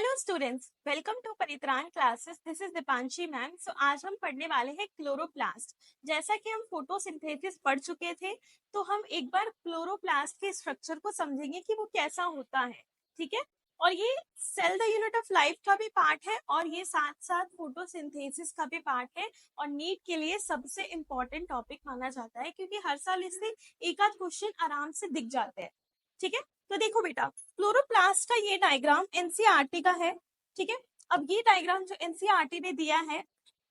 Hello students, welcome to Paritran classes. This is Deepanshi ma'am. So आज हम पढ़ने वाले हैं क्लोरोप्लास्ट। जैसा कि हम फोटोसिंथेसिस पढ़ चुके थे, तो हम एक बार क्लोरोप्लास्ट के स्ट्रक्चर को समझेंगे कि वो कैसा होता है। ठीक है, और ये cell the unit of life का भी पार्ट है और ये साथ साथ फोटोसिंथेसिस का भी पार्ट है और नीट के लिए सबसे इंपॉर्टेंट टॉपिक माना जाता है, क्योंकि हर साल इससे एक आध क्वेश्चन आराम से दिख जाते हैं। ठीक है, तो देखो बेटा, क्लोरोप्लास्ट का ये डायग्राम एनसीईआरटी का है। ठीक है, अब ये डायग्राम जो एनसीईआरटी ने दिया है,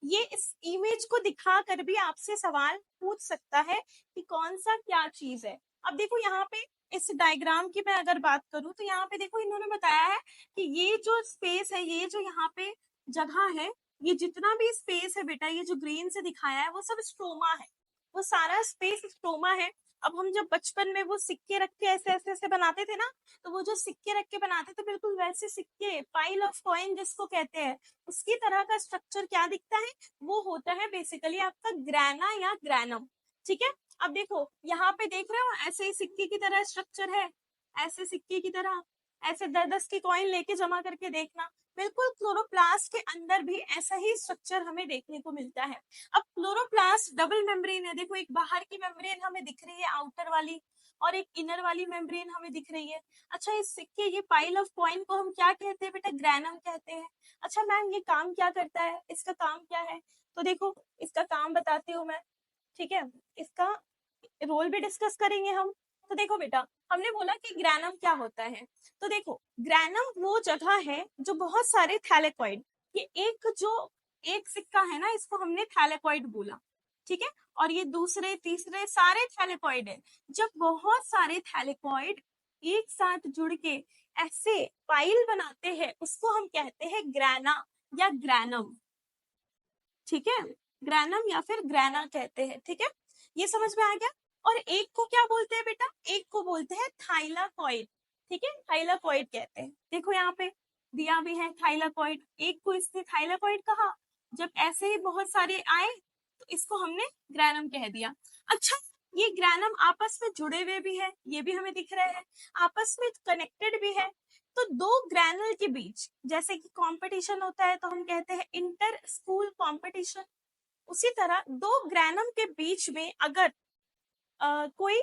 ये इस इमेज को दिखा कर भी आपसे सवाल पूछ सकता है कि कौन सा क्या चीज है। अब देखो यहाँ पे इस डायग्राम की मैं अगर बात करूं तो यहाँ पे देखो इन्होंने बताया है कि ये जो स्पेस है, ये जो यहाँ पे जगह है, ये जितना भी स्पेस है बेटा, ये जो ग्रीन से दिखाया है वो सब स्ट्रोमा है, वो सारा स्पेस स्ट्रोमा है। अब हम जब बचपन में वो सिक्के रख के ऐसे ऐसे ऐसे बनाते थे ना, तो वो जो सिक्के रख के बनाते थे बिल्कुल वैसे सिक्के, पाइल ऑफ कॉइन जिसको कहते हैं, उसकी तरह का स्ट्रक्चर क्या दिखता है, वो होता है बेसिकली आपका ग्रैना या ग्रैनम। ठीक है, अब देखो यहाँ पे देख रहे हो ऐसे ही सिक्के की तरह स्ट्रक्चर है, ऐसे सिक्के की तरह, ऐसे 10-10 की कॉइन लेके जमा करके देखना, बिल्कुल क्लोरोप्लास्ट के अंदर भी ऐसा ही स्ट्रक्चर हमें देखने को मिलता है। अब क्लोरोप्लास्ट डबल मेम्ब्रेन है, देखो एक बाहर की मेम्ब्रेन हमें दिख रही है आउटर वाली, और एक इनर वाली मेम्ब्रेन हमें दिख रही है। अच्छा, इस सिक्के, ये पाइल ऑफ कॉइन को हम क्या कहते हैं बेटा? ग्रैनम कहते हैं। अच्छा मैम, ये काम क्या करता है, इसका काम क्या है? तो देखो इसका काम बताती हूँ मैं। ठीक है, इसका रोल भी डिस्कस करेंगे हम। तो देखो बेटा, हमने बोला कि ग्रैनम क्या होता है, तो देखो ग्रैनम वो जगह है जो बहुत सारे थैलेकॉइड, ये एक सिक्का है ना, इसको हमने थैलेकॉइड बोला। ठीक है, और ये दूसरे तीसरे सारे थैलेकॉइड है। जब बहुत सारे थैलेकॉइड एक साथ जुड़ के ऐसे पाइल बनाते हैं, उसको हम कहते हैं ग्रैना या ग्रैनम। ठीक है, ग्रैनम या फिर ग्रैना कहते हैं। ठीक है, ये समझ में आ गया। और एक को क्या बोलते हैं बेटा? एक को बोलते हैं थाइलाकॉइड। ठीक है, थाइलाकॉइड कहते हैं। देखो यहाँ पे दिया भी है थाइलाकॉइड, एक को इसने थाइलाकॉइड कहा। जब ऐसे ही बहुत सारे आए तो इसको हमने ग्रैनम कह दिया। अच्छा, ये ग्रैनम आपस में जुड़े हुए भी है, ये भी हमें दिख रहे हैं, आपस में कनेक्टेड भी है। तो दो ग्रैनल के बीच जैसे कि कंपटीशन होता है तो हम कहते हैं इंटर स्कूल कंपटीशन, उसी तरह दो ग्रैनम के बीच में अगर कोई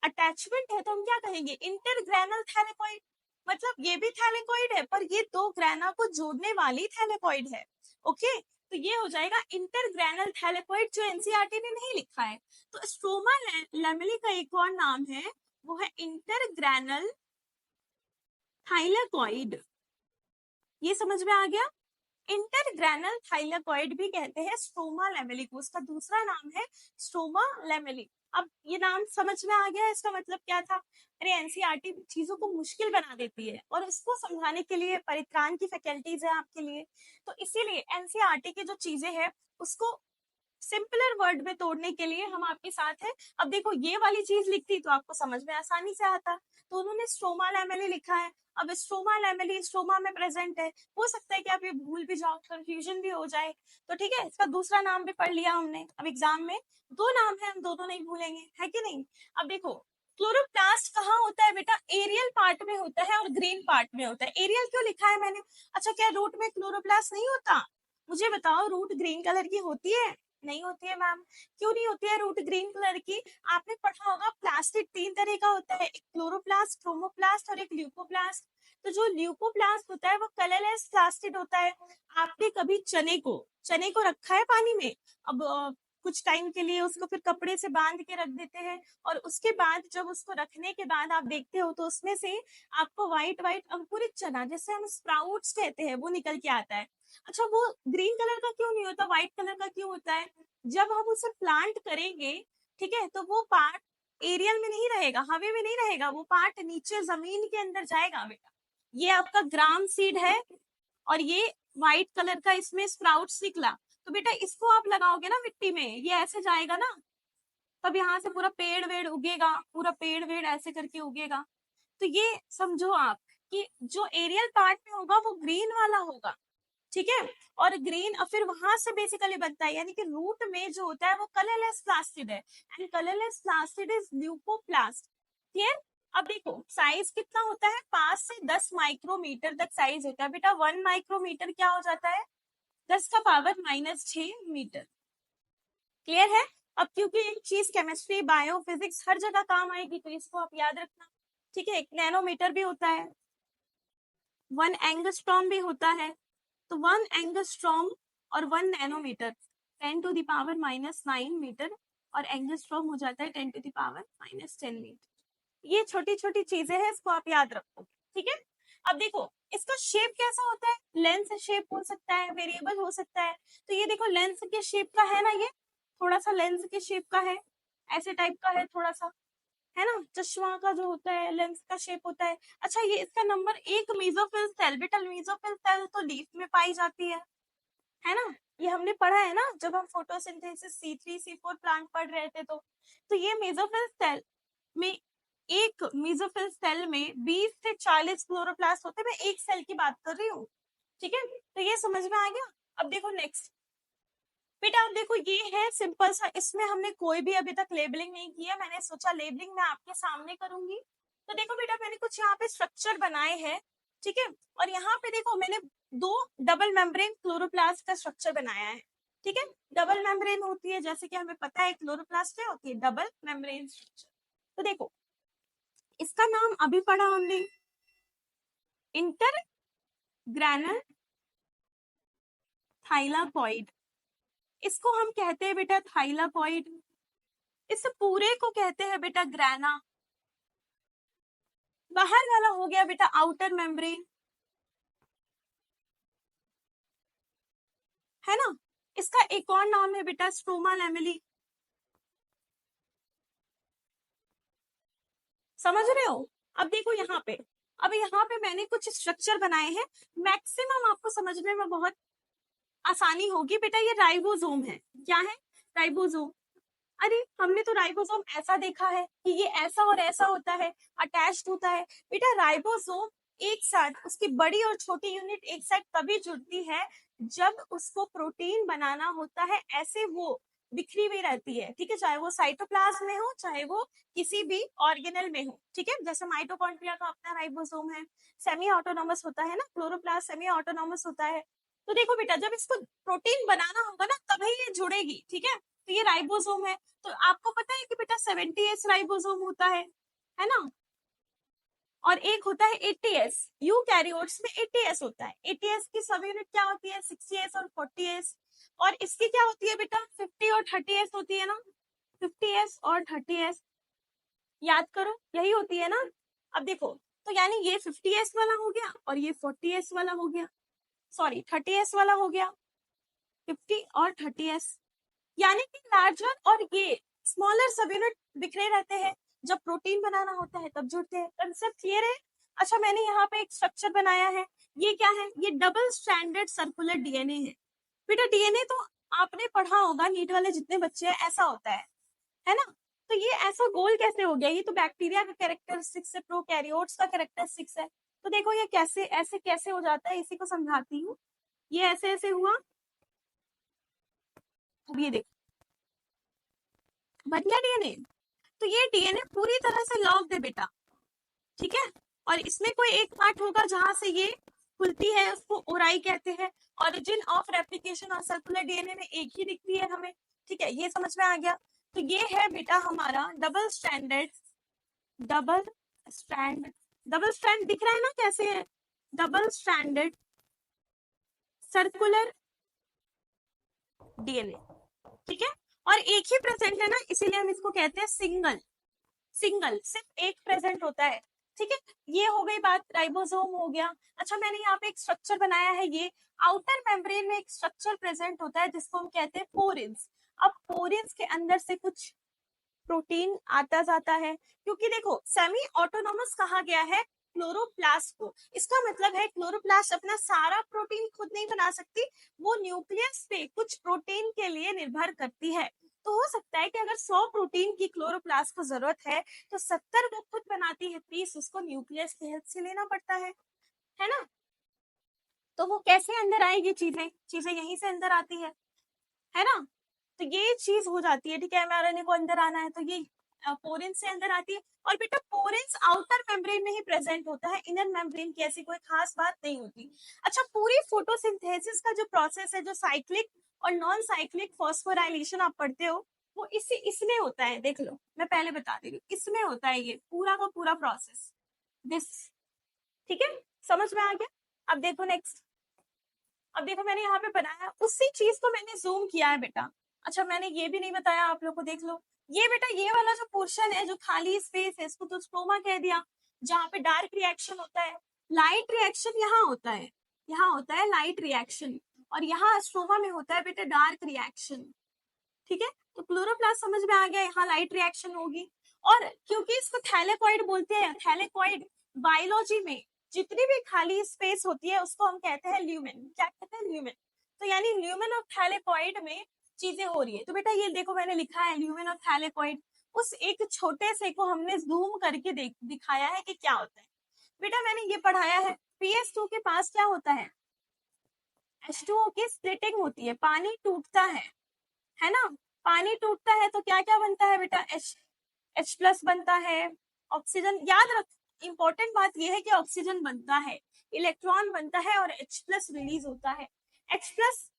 अटैचमेंट है तो हम क्या कहेंगे? Intergranal thylakoid. मतलब ये भी थैलेकॉइड है पर ये दो ग्रैना को जोड़ने वाली थैलेकॉइड है। ओके, तो ये हो जाएगा इंटर ग्रैनल थैलेकॉइड, जो एनसीईआरटी ने नहीं लिखा है। तो स्ट्रोमा लैमेली का एक और नाम है, वो है इंटर ग्रैनल थाइलेकॉइड। ये समझ में आ गया? इंटरग्रैनल थाइलेकॉइड भी कहते हैं स्ट्रोमा लैमेली को, उसका दूसरा नाम है स्ट्रोमा लैमेली। अब ये नाम समझ में आ गया, इसका मतलब क्या था? अरे एनसीईआरटी चीजों को मुश्किल बना देती है और इसको समझाने के लिए परित्राण की फैकल्टीज है आपके लिए, तो इसीलिए एनसीईआरटी की जो चीजें हैं उसको सिंपलर वर्ड में तोड़ने के लिए हम आपके साथ हैं। अब देखो ये वाली चीज लिखती तो आपको समझ में आसानी से आता, तो उन्होंने स्ट्रोमा लैमेली लिखा है। अब स्ट्रोमा लैमेली स्ट्रोमा में प्रेजेंट है, हो सकता है कि आप ये भूल भी जाओ, कंफ्यूजन भी हो जाए। तो ठीक है, इसका दूसरा नाम भी पढ़ लिया हमने। अब एग्जाम में दो नाम है, हम दोनों नहीं भूलेंगे, है कि नहीं? अब देखो क्लोरोप्लास्ट कहाँ होता है बेटा? एरियल पार्ट में होता है और ग्रीन पार्ट में होता है। एरियल क्यों लिखा है मैंने? अच्छा, क्या रूट में क्लोरोप्लास्ट नहीं होता? मुझे बताओ, रूट ग्रीन कलर की होती है? नहीं होती है मैम। क्यों नहीं होती है रूट ग्रीन कलर की? आपने पढ़ा होगा प्लास्टिड 3 तरह का होता है, एक क्लोरोप्लास्ट, क्रोमोप्लास्ट और एक ल्यूकोप्लास्ट। तो जो ल्यूकोप्लास्ट होता है वो कलरलेस प्लास्टिड होता है। आपने कभी चने को रखा है पानी में? अब कुछ टाइम के लिए उसको फिर कपड़े से बांध के रख देते हैं, और उसके बाद जब उसको रखने के बाद आप देखते हो तो उसमें से आपको व्हाइट व्हाइट अंकुरित चना, जिसे हम स्प्राउट्स कहते हैं, वो निकल के आता है। अच्छा, वो ग्रीन कलर का क्यों नहीं होता, व्हाइट कलर का क्यों होता है? जब हम उसे प्लांट करेंगे, ठीक है, तो वो पार्ट एरियल में नहीं रहेगा, हवा में नहीं रहेगा, वो पार्ट नीचे जमीन के अंदर जाएगा बेटा। ये आपका ग्राम सीड है और ये व्हाइट कलर का इसमें स्प्राउट्स निकला, तो बेटा इसको आप लगाओगे ना मिट्टी में, ये ऐसे जाएगा ना, तब यहाँ से पूरा पेड़ वेड़ उगेगा, पूरा पेड़ वेड़ ऐसे करके उगेगा। तो ये समझो आप कि जो एरियल पार्ट में होगा वो ग्रीन वाला होगा। ठीक है, और ग्रीन फिर वहां से बेसिकली बनता है, यानी कि रूट में जो होता है वो कलरलेस प्लास्टिड है, and colourless plastid is leucoplast. Clear? अब देखो साइज कितना होता है, 5 से 10 माइक्रोमीटर तक साइज होता है बेटा। 1 माइक्रोमीटर क्या हो जाता है, 10⁻⁻6 मीटर। क्लियर है। अब क्योंकि एक चीज केमिस्ट्री बायो फिजिक्स हर जगह काम आएगी तो इसको आप याद रखना, ठीक है। 1 नैनोमीटर भी होता है, 1 एंगस्ट्रॉम भी होता है। तो 1 एंगस्ट्रॉम और 1 नैनोमीटर 10⁻⁻9 मीटर, और एंगस्ट्रॉम हो जाता है 10⁻⁻10 मीटर। ये छोटी छोटी चीजें हैं, इसको आप याद रखो, ठीक है। अब देखो इसका शेप कैसा होता है, लेंस शेप हो सकता है, वेरिएबल हो सकता है। तो ये देखो लेंस के शेप का है ना, ये थोड़ा सा लेंस के शेप का है, ऐसे टाइप का है थोड़ा सा, है ना। चश्मा का जो होता है लेंस का शेप होता है। अच्छा ये इसका नंबर 1 मेसोफिल सेल, बेटा मेसोफिल सेल तो लीफ में पाई जाती है ना। ये हमने पढ़ा है ना जब हम फोटोसिंथेसिस C3 C4 प्लांट पढ़ रहे थे। तो ये मेसोफिल सेल में, एक मेसोफिल सेल में 20 से 40 क्लोरोप्लास्ट होते हैं। मैं एक सेल की बात कर रही हूँ, ठीक है। तो ये समझ में आ गया। अब देखो नेक्स्ट बेटा, अब देखो ये है सिंपल सा, इसमें हमने कोई भी अभी तक लेबलिंग नहीं किया। मैंने सोचा लेबलिंग मैं आपके सामने करूंगी। तो देखो बेटा मैंने कुछ यहाँ पे स्ट्रक्चर बनाए हैं, ठीक है। और यहाँ पे देखो मैंने 2 डबल मेम्ब्रेन क्लोरोप्लास्ट का स्ट्रक्चर बनाया है, ठीक है। डबल मेम्ब्रेन होती है, जैसे कि हमें पता है क्लोरोप्लास्ट क्या होती है, डबल मेम्ब्रेन स्ट्रक्चर। तो देखो इसका नाम अभी पढ़ा हमने, इंटरग्रेनल थाइलाकॉइड। इसको हम कहते हैं बेटा थाइलाकॉइड। इस पूरे को कहते हैं बेटा ग्रेना। बाहर वाला हो गया बेटा आउटर मेम्ब्रेन, है ना। इसका एक और नाम है बेटा स्ट्रोमा लैमेली। समझ रहे हो। अब देखो यहाँ पे, अब यहाँ पे मैंने कुछ स्ट्रक्चर बनाए हैं, मैक्सिमम आपको समझने में बहुत आसानी होगी बेटा। ये राइबोसोम है, क्या है, राइबोसोम। अरे हमने तो राइबोसोम ऐसा देखा है कि ये ऐसा और ऐसा होता है, अटैच्ड होता है। बेटा राइबोसोम एक साथ, उसकी बड़ी और छोटी यूनिट एक साथ तभी जुड़ती है जब उसको प्रोटीन बनाना होता है। ऐसे वो बिखरी हुई रहती है, ठीक है, चाहे वो साइटोप्लाज्म में हो चाहे वो किसी भी ऑर्गेनल में हो, ठीक है। जैसे माइटोकॉन्ड्रिया का अपना राइबोसोम है, सेमी ऑटोनॉमस होता है ना, क्लोरोप्लास्ट सेमी ऑटोनॉमस होता है। तो देखो बेटा जब इसको प्रोटीन बनाना होगा ना तभी ये जुड़ेगी, ठीक है। तो ये राइबोसोम है। तो आपको पता है कि बेटा 70S राइबोसोम होता है ना। और एक होता है 80S, यूकैरियोट्स में 80S होता है। 80S की सब यूनिट क्या होती है, 60S और 40S। और इसकी क्या होती है बेटा, 50 और 30S होती है ना, 50S और 30S, याद करो यही होती है ना। अब देखो तो यानी ये 50S वाला हो गया और ये 40S वाला हो गया, सॉरी 30S वाला हो गया, 50 और 30S। यानी कि लार्जर और ये स्मॉलर सब यूनिट बिखरे रहते हैं, जब प्रोटीन बनाना होता है तब जुड़ते हैं। कंसेप्ट क्लियर है। अच्छा मैंने यहाँ पे एक स्ट्रक्चर बनाया है, ये क्या है, ये डबल स्ट्रैंडेड सर्कुलर डीएनए है। बेटा डीएनए तो आपने पढ़ा होगा, नीट वाले जितने बच्चे हैं ऐसा होता है ना। तो ये ऐसा गोल कैसे हो गया, ये तो बैक्टीरिया का कैरेक्टरिस्टिक्स है, प्रोकैरियोट्स का कैरेक्टरिस्टिक्स है। तो देखो ये कैसे ऐसे कैसे हो जाता है, इसी को समझाती हूँ। ये ऐसे ऐसे हुआ, अब ये देखो बन गया डीएनए। तो ये डीएनए पूरी तरह से लॉक्ड है बेटा, ठीक है। और इसमें कोई एक पार्ट होगा जहां से ये खुलती है, उसको ओराई कहते हैं। ओरिजिन ऑफ रेप्लिकेशन और सर्कुलर डीएनए में एक ही दिखती है हमें, ठीक है, ये समझ में आ गया। तो ये है बेटा हमारा double stranded, double strand, double strand दिख रहा है ना कैसे है, डबल स्ट्रैंडेड सर्कुलर डीएनए, ठीक है। और एक ही प्रेजेंट है ना, इसीलिए हम इसको कहते हैं सिंगल, सिंगल सिर्फ एक प्रेजेंट होता है, ठीक है। ये हो गई बात, राइबोसोम हो गया। अच्छा मैंने यहाँ पे एक स्ट्रक्चर बनाया है, ये आउटर मेम्ब्रेन में एक स्ट्रक्चर प्रेजेंट होता है जिसको हम कहते हैं पोरिन्स। अब पोरिन्स के अंदर से कुछ प्रोटीन आता जाता है, क्योंकि देखो सेमी ऑटोनॉमस कहा गया है क्लोरोप्लास्ट को। इसका मतलब है क्लोरोप्लास्ट अपना सारा प्रोटीन खुद नहीं बना सकती, वो न्यूक्लियस पे कुछ प्रोटीन के लिए निर्भर करती है। तो हो सकता है कि अगर 100 प्रोटीन की क्लोरोप्लास्ट को जरूरत है तो 70 वो खुद बनाती है, 30 उसको न्यूक्लियस की हेल्प से लेना पड़ता है ना। तो वो कैसे अंदर आएगी, चीजें चीजें यहीं से अंदर आती है ना। तो ये चीज हो जाती है, ठीक है, एमआरएनए को अंदर आना है तो ये पोरेंस से अंदर आती है। और बेटा पोरेंस आउटर मेम्ब्रेन में ही प्रेजेंट होता है, इनर मेम्ब्रेन की ऐसी कोई खास बात नहीं होती। अच्छा, पूरी फोटोसिंथेसिस का जो प्रोसेस है, जो साइक्लिक और नॉन साइक्लिक फॉस्फोराइलेशन आप पढ़ते हो, वो इसमें होता है। देख लो, मैं पहले बता दे रही हूँ, इसमें होता है ये पूरा का पूरा प्रोसेस दिस। ठीक है, समझ में आ गया? अब देखो नेक्स्ट, अब देखो मैंने यहाँ पे बनाया उसी चीज को मैंने जूम किया है बेटा। अच्छा, मैंने ये भी नहीं बताया आप लोग को, देख लो ये बेटा, ये वाला जो पोर्शन है, जो खाली स्पेस है, इसको तो स्ट्रोमा कह दिया, जहाँ पे डार्क रिएक्शन होता है, लाइट रिएक्शन यहाँ होता है, यहाँ होता है लाइट रिएक्शन, और यहाँ स्ट्रोमा में होता है बेटा डार्क रिएक्शन। ठीक है, तो क्लोरोप्लास्ट समझ में आ गया, यहाँ लाइट रिएक्शन होगी। और क्योंकि इसको थैलेकॉइड बोलते हैं, थैलेकॉइड बायोलॉजी में जितनी भी खाली स्पेस होती है उसको हम कहते हैं ल्यूमेन। क्या कहते हैं? ल्यूमेन। तो यानी ल्यूमेन ऑफ थैलेकॉइड में चीजें हो रही है। तो बेटा ये देखो मैंने लिखा है ल्यूमेन ऑफ थैलेकॉइड, उस एक छोटे से को हमने जूम करके दिखाया है कि क्या होता है। बेटा मैंने ये पढ़ाया है, PS2 के पास क्या होता है, H2O की स्प्लिटिंग होती है, पानी टूटता है ना? पानी टूटता है तो क्या क्या बनता है बेटा, H प्लस बनता है, ऑक्सीजन, याद रख, इंपॉर्टेंट बात यह है कि ऑक्सीजन बनता है, इलेक्ट्रॉन बनता है और H प्लस रिलीज होता है, H प्लस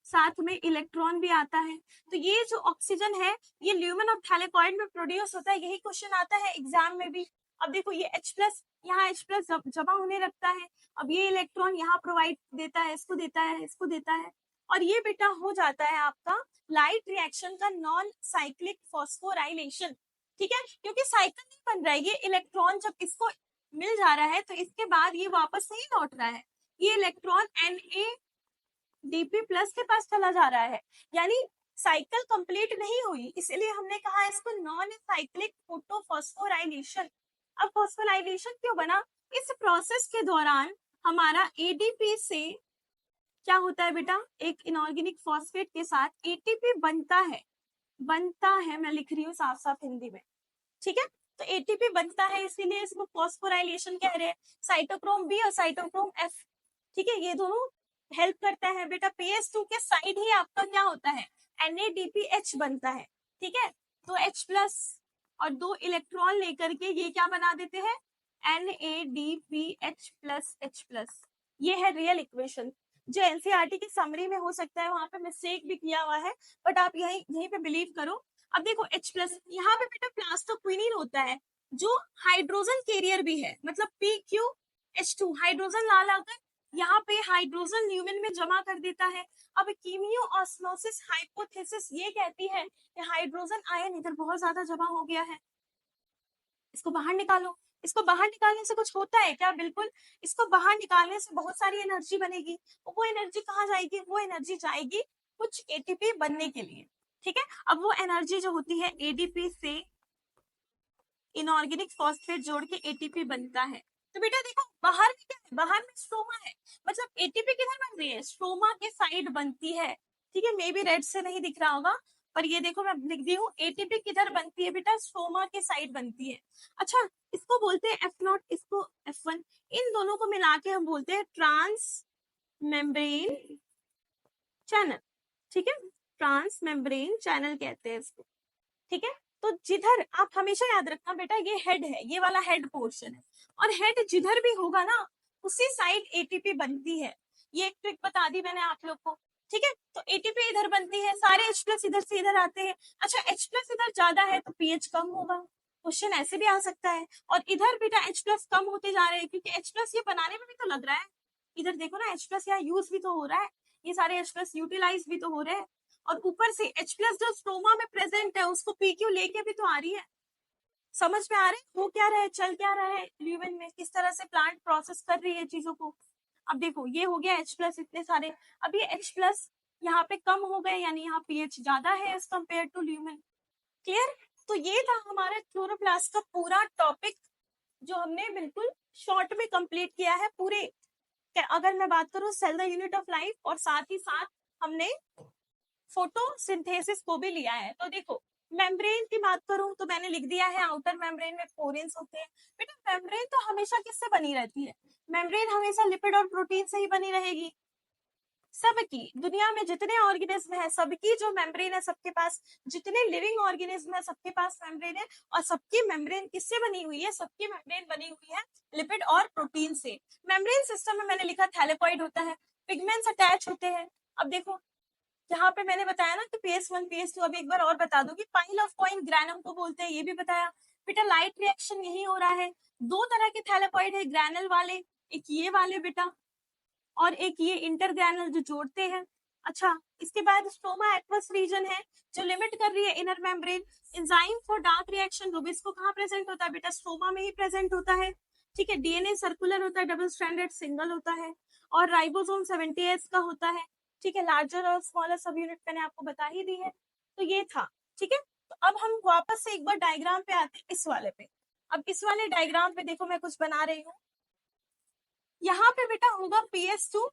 साथ में इलेक्ट्रॉन भी आता है। तो ये जो ऑक्सीजन है ये ल्यूमेन ऑफ थैलेकॉइड में प्रोड्यूस होता है, यही क्वेश्चन आता है एग्जाम में भी। अब देखो ये H प्लस, यहाँ H प्लस जमा होने लगता है, अब ये इलेक्ट्रॉन यहाँ प्रोवाइड देता है, इसको देता है, इसको देता है, और ये बेटा हो जाता है आपका लाइट रिएक्शन का नॉन साइक्लिक फॉस्फोराइलेशन। ठीक है, क्योंकि साइकिल नहीं बन रहा है, ये इलेक्ट्रॉन जब इसको मिल जा रहा है तो इसके बाद ये वापस नहीं लौट रहा है, ये इलेक्ट्रॉन NADP प्लस के पास चला जा रहा है, यानी साइकिल कंप्लीट नहीं हुई, इसलिए हमने कहा इसको नॉन साइक्लिक फोटोफॉस्फोराइलेशन। अब फॉस्फोराइलेशन क्यों बना? इस प्रोसेस के दौरान हमारा ADP से क्या होता है बेटा, एक इनऑर्गेनिक फॉस्फेट के साथ ATP बनता है, मैं लिख रही हूँ साफ साफ हिंदी में। ठीक है, तो ATP बनता है, इसीलिए इसको फॉस्फोराइलेशन कह रहे हैं। साइटोक्रोम B और साइटोक्रोम F, ठीक है, ये दोनों हेल्प करता है बेटा। PS2 के साइड ही आपका क्या होता है, NADPH बनता है। ठीक है, तो H प्लस और 2 इलेक्ट्रॉन लेकर के ये क्या बना देते हैं, NADPH प्लस H प्लस। ये है रियल इक्वेशन, जो NCERT की समरी में हो सकता है वहां पे मिस्टेक भी किया हुआ है, बट आप यहीं पे बिलीव करो। अब देखो H प्लस, यहाँ पे बेटा प्लास्टोक्विनिन होता है जो हाइड्रोजन कैरियर भी है, मतलब PQH2 हाइड्रोजन ला लाकर यहाँ पे हाइड्रोजन ल्यूमेन में जमा कर देता है। अब कीमियो ऑस्मोसिस हाइपोथेसिस ये कहती है कि हाइड्रोजन आयन इधर बहुत ज्यादा जमा हो गया है, इसको बाहर निकालो। इसको बाहर निकालने से कुछ होता है क्या? बिल्कुल, इसको बाहर निकालने से बहुत सारी एनर्जी बनेगी। वो एनर्जी कहाँ जाएगी? वो एनर्जी जाएगी कुछ ATP बनने के लिए। ठीक है, अब वो एनर्जी जो होती है ADP से इनऑर्गेनिक फॉस्फेट जोड़ के ATP बनता है। तो बेटा देखो बाहर में क्या है, बाहर में स्ट्रोमा है, मतलब ATP किधर बन रही है, स्ट्रोमा के साइड बनती है। ठीक है, मे बी रेड से नहीं दिख रहा होगा, पर ये देखो मैं लिख दी हूँ, ATP किधर बनती है बेटा, स्ट्रोमा के साइड बनती है। अच्छा, इसको बोलते हैं F0, इसको F1, इन दोनों को मिला के हम बोलते हैं ट्रांस मेम्ब्रेन चैनल। ठीक है, ट्रांस मेम्ब्रेन चैनल कहते हैं इसको। ठीक है, तो जिधर आप हमेशा याद रखना बेटा, ये हेड है, ये वाला हेड पोर्शन है, और हेड जिधर भी होगा ना उसी साइड ATP बनती है। ये एक ट्रिक बता दी मैंने आप लोग को। ठीक है, तो ATP इधर बनती है, सारे H प्लस इधर से इधर आते हैं। अच्छा, H प्लस इधर ज्यादा है तो pH कम होगा, क्वेश्चन ऐसे भी आ सकता है। और इधर बेटा H प्लस कम होते जा रहे हैं, क्योंकि H प्लस ये बनाने में भी तो लग रहा है, इधर देखो ना H प्लस यहाँ यूज भी तो हो रहा है, ये सारे H प्लस यूटिलाइज भी तो हो रहे हैं, और ऊपर से H प्लस जो स्ट्रोमा में प्रेजेंट है उसको PQ लेके भी तो आ रही है। समझ में आ रहा है हो क्या रहा है, चल क्या रहा है ल्यूमेन में, किस तरह से प्लांट प्रोसेस कर रही है चीजों को। अब देखो ये हो गया H प्लस इतने सारे, अब ये H प्लस यहाँ पे कम हो गए, यानी यहाँ pH ज्यादा है as compare to lumen. Clear? तो ये था हमारा क्लोरोप्लास्ट का पूरा टॉपिक, जो हमने बिल्कुल शॉर्ट में कंप्लीट किया है पूरे। अगर मैं बात करूं cell the unit of life, और साथ ही साथ हमने फोटोसिंथेसिस को भी लिया है। तो देखो मेम्ब्रेन की बात करूं तो मैंने लिख दिया है आउटर मेम्ब्रेन में पोरेंस होते हैं। बेटा मेम्ब्रेन तो हमेशा किससे बनी रहती है, मेम्ब्रेन हमेशा लिपिड और प्रोटीन से ही बनी रहेगी। सबकी, दुनिया में जितने ऑर्गेनिज्म है सबकी जो मेम्ब्रेन है, सबके पास जितने लिविंग ऑर्गेनिज्म है सबके पास मेम्ब्रेन है। और सबकी मेम्ब्रेन किससे बनी हुई है? सबकी मेम्ब्रेन बनी हुई है लिपिड और प्रोटीन से। मेम्ब्रेन सिस्टम में मैंने लिखा थैलेकॉइड होता है, पिगमेंट्स अटैच होते हैं। अब देखो यहाँ पे मैंने बताया ना कि PS1 PS2, अब एक बार और बता दूंगी, पाइल ऑफ कॉइन ग्रैनम को बोलते हैं, ये भी बताया। बेटा लाइट रिएक्शन यही हो रहा है। दो तरह के थैलेकॉइड है, ग्रैनल वाले, एक ये वाले बेटा, और एक ये इंटरग्रैनल जो जोड़ते हैं। अच्छा, इसके बाद स्ट्रोमा एक्वस रीजन है जो लिमिट कर रही है inner membrane. Enzyme for dark reaction rubisco कहाँ प्रेजेंट होता है? बेटा स्ट्रोमा में ही प्रेजेंट होता है। ठीक है, डीएनए सर्कुलर होता है, डबल स्ट्रैंडेड सिंगल होता है, और राइबोसोम 70S का होता है। ठीक है, लार्जर और स्मॉलर सब यूनिट मैंने आपको बता ही दी है। तो ये था। ठीक है, तो अब हम वापस से एक बार डायग्राम पे आते हैं, इस वाले पे। अब इस वाले डायग्राम पे देखो मैं कुछ बना रही हूँ। यहाँ पे बेटा होगा PS2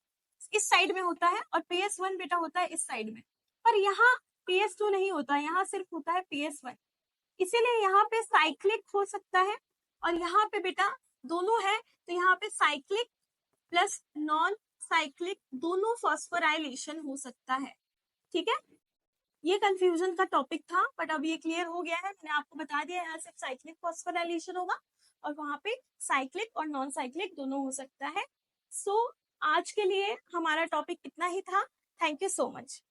इस साइड में होता है, और PS1 बेटा होता है इस साइड में। पर यहाँ PS2 नहीं होता, यहाँ सिर्फ होता है PS1। इसीलिए यहाँ पे साइक्लिक हो सकता है, और यहाँ पे बेटा दोनों है, तो यहाँ पे साइक्लिक प्लस नॉन साइक्लिक दोनों फॉस्फोराइलेशन हो सकता है। ठीक है, ये कंफ्यूजन का टॉपिक था, बट अब ये क्लियर हो गया है। मैंने आपको बता दिया यहाँ सिर्फ साइक्लिक फॉस्फोराइलेशन होगा, और वहां पे साइक्लिक और नॉन साइक्लिक दोनों हो सकता है। सो आज के लिए हमारा टॉपिक इतना ही था। Thank you so much.